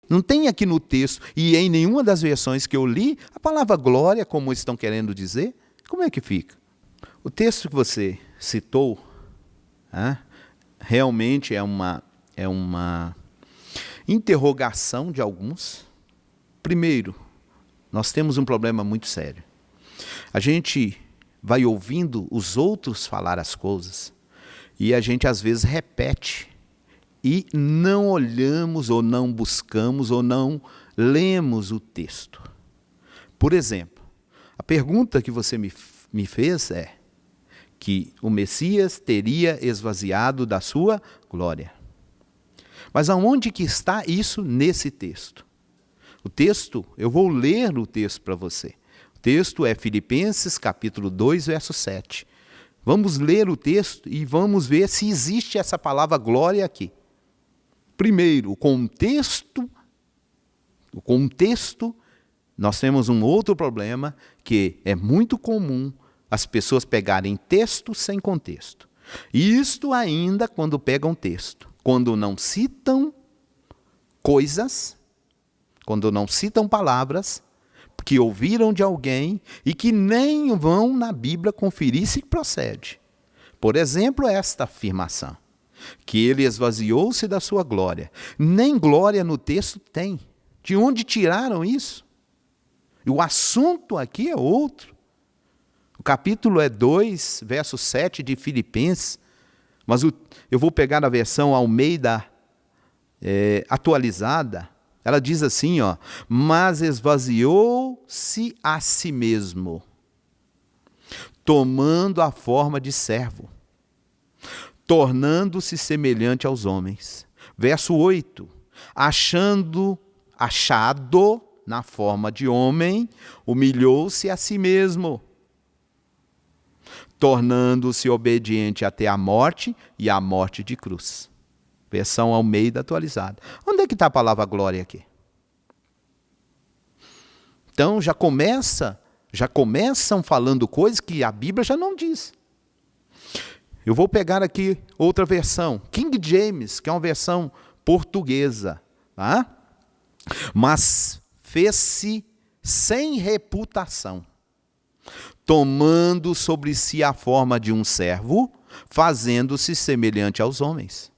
Não tem aqui no texto, e em nenhuma das versões que eu li, a palavra glória, como estão querendo dizer. Como é que fica? O texto que você citou, realmente é uma interrogação de alguns. Primeiro, nós temos um problema muito sério. A gente vai ouvindo os outros falar as coisas, e a gente às vezes repete, e não olhamos, ou não buscamos, ou não lemos o texto. Por exemplo, a pergunta que você me fez é que o Messias teria esvaziado da sua glória. Mas aonde que está isso nesse texto? O texto, eu vou ler o texto para você. O texto é Filipenses capítulo 2, verso 7. Vamos ler o texto e vamos ver se existe essa palavra glória aqui. Primeiro, o contexto, nós temos um outro problema, que é muito comum as pessoas pegarem texto sem contexto. E isto ainda quando pegam texto. Quando não citam coisas, quando não citam palavras que ouviram de alguém e que nem vão na Bíblia conferir se procede. Por exemplo, esta afirmação, que ele esvaziou-se da sua glória. Nem glória no texto tem. De onde tiraram isso? E o assunto aqui é outro. O capítulo é 2, verso 7 de Filipenses, mas eu vou pegar a versão Almeida atualizada. Ela diz assim, mas esvaziou-se a si mesmo, tomando a forma de servo, tornando-se semelhante aos homens. Verso 8, achado na forma de homem, humilhou-se a si mesmo, tornando-se obediente até a morte e a morte de cruz. Versão Almeida atualizada. Onde é que está a palavra glória aqui? Então já começam falando coisas que a Bíblia já não diz. Eu vou pegar aqui outra versão, King James, que é uma versão portuguesa. Tá? Mas fez-se sem reputação, tomando sobre si a forma de um servo, fazendo-se semelhante aos homens.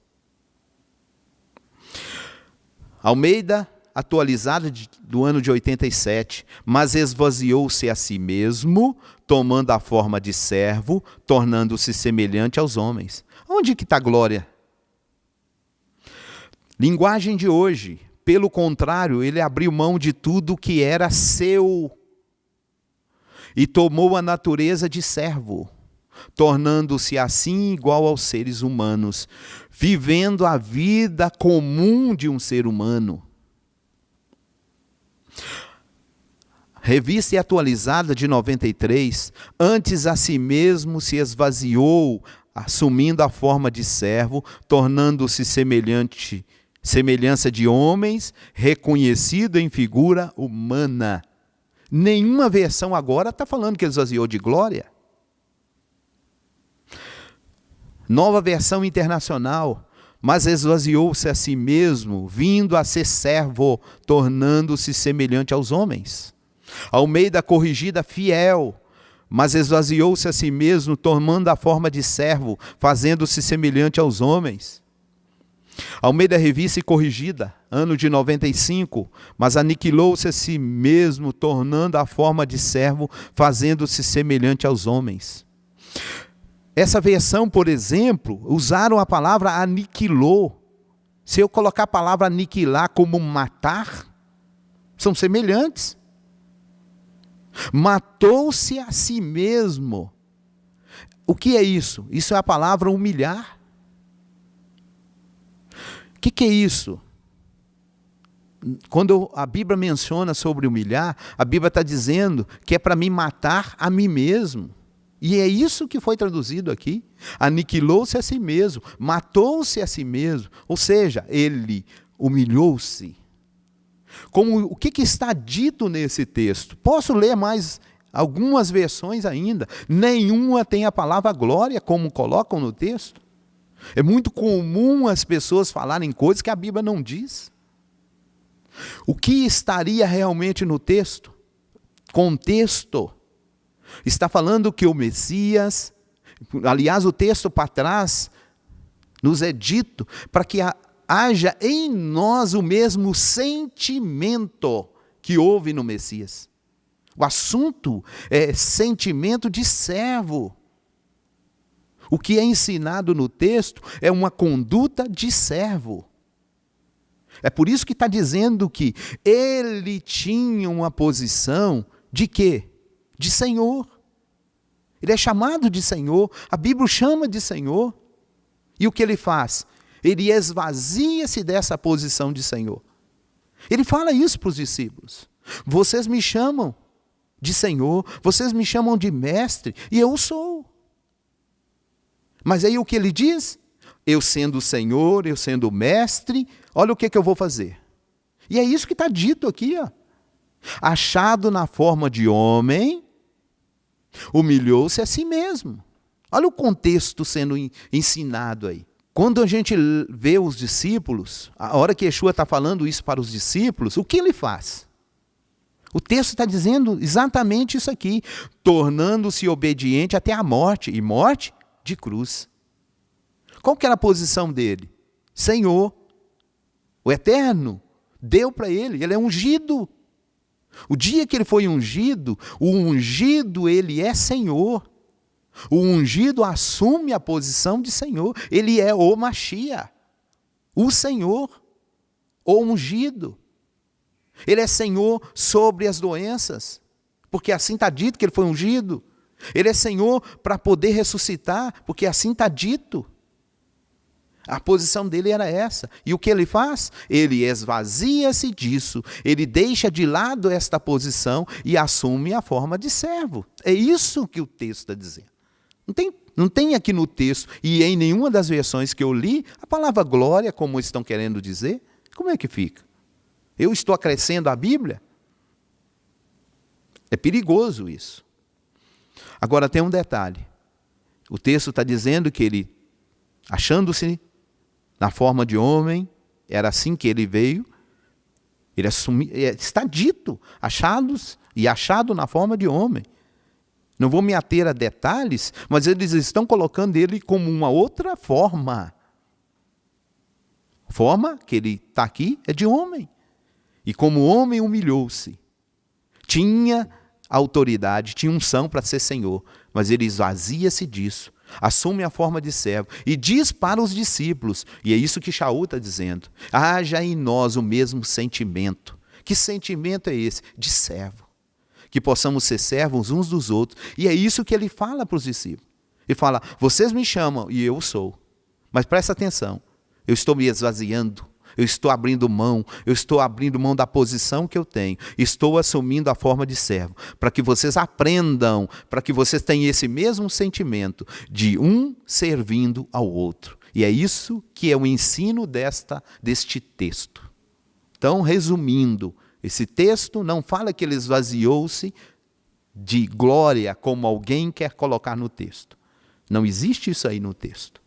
Almeida, atualizada do ano de 87, mas esvaziou-se a si mesmo, tomando a forma de servo, tornando-se semelhante aos homens. Onde que está a glória? Linguagem de hoje. Pelo contrário, ele abriu mão de tudo que era seu e tomou a natureza de servo, tornando-se assim igual aos seres humanos, vivendo a vida comum de um ser humano. Revista atualizada de 93, antes a si mesmo se esvaziou, assumindo a forma de servo, tornando-se semelhança de homens, reconhecido em figura humana. Nenhuma versão agora está falando que ele esvaziou de glória. Nova versão internacional, mas esvaziou-se a si mesmo, vindo a ser servo, tornando-se semelhante aos homens. Almeida corrigida fiel, mas esvaziou-se a si mesmo, tomando a forma de servo, fazendo-se semelhante aos homens. Almeida Revista e Corrigida, ano de 95, mas aniquilou-se a si mesmo, tornando a forma de servo, fazendo-se semelhante aos homens. Essa versão, por exemplo, usaram a palavra aniquilou. Se eu colocar a palavra aniquilar como matar, são semelhantes. Matou-se a si mesmo. O que é isso? Isso é a palavra humilhar. O que é isso? Quando a Bíblia menciona sobre humilhar, a Bíblia está dizendo que é para mim matar a mim mesmo. E é isso que foi traduzido aqui. Aniquilou-se a si mesmo, matou-se a si mesmo. Ou seja, ele humilhou-se. O que está dito nesse texto? Posso ler mais algumas versões ainda. Nenhuma tem a palavra glória como colocam no texto. É muito comum as pessoas falarem coisas que a Bíblia não diz. O que estaria realmente no texto? Contexto. Está falando que o Messias, aliás, o texto para trás, nos é dito para que haja em nós o mesmo sentimento que houve no Messias. O assunto é sentimento de servo. O que é ensinado no texto é uma conduta de servo. É por isso que está dizendo que ele tinha uma posição de quê? De Senhor. Ele é chamado de Senhor, a Bíblia chama de Senhor. E o que ele faz? Ele esvazia-se dessa posição de Senhor. Ele fala isso para os discípulos. Vocês me chamam de Senhor, vocês me chamam de mestre, e eu sou. Mas aí o que ele diz? Eu sendo o Senhor, eu sendo o mestre, olha o que eu vou fazer. E é isso que está dito aqui, ó. Achado na forma de homem, humilhou-se a si mesmo. Olha o contexto sendo ensinado aí. Quando a gente vê os discípulos, a hora que Yeshua está falando isso para os discípulos, o que ele faz? O texto está dizendo exatamente isso aqui, tornando-se obediente até a morte, e morte de cruz. Qual que era a posição dele? Senhor, o Eterno, deu para ele é ungido. O dia que ele foi ungido, o ungido ele é Senhor. O ungido assume a posição de Senhor. Ele é o Mashiach, o Senhor, o ungido. Ele é Senhor sobre as doenças, porque assim está dito que ele foi ungido. Ele é Senhor para poder ressuscitar, porque assim está dito. A posição dele era essa. E o que ele faz? Ele esvazia-se disso. Ele deixa de lado esta posição e assume a forma de servo. É isso que o texto está dizendo. Não tem aqui no texto, e em nenhuma das versões que eu li, a palavra glória, como estão querendo dizer. Como é que fica? Eu estou acrescendo a Bíblia? É perigoso isso. Agora tem um detalhe. O texto está dizendo que ele, achando-se na forma de homem, era assim que ele veio, ele assumiu, está dito, achados e achado na forma de homem. Não vou me ater a detalhes, mas eles estão colocando ele como uma outra forma. A forma que ele está aqui é de homem. E como homem humilhou-se. Tinha autoridade, tinha unção para ser Senhor, mas ele esvazia-se disso. Assume a forma de servo e diz para os discípulos, e é isso que Shaul está dizendo, haja em nós o mesmo sentimento. Que sentimento é esse? De servo. Que possamos ser servos uns dos outros. E é isso que ele fala para os discípulos. Ele fala, vocês me chamam e eu sou. Mas presta atenção, eu estou me esvaziando. Eu estou abrindo mão da posição que eu tenho. Estou assumindo a forma de servo. Para que vocês aprendam, para que vocês tenham esse mesmo sentimento de um servindo ao outro. E é isso que é o ensino deste texto. Então, resumindo, esse texto não fala que ele esvaziou-se de glória como alguém quer colocar no texto. Não existe isso aí no texto.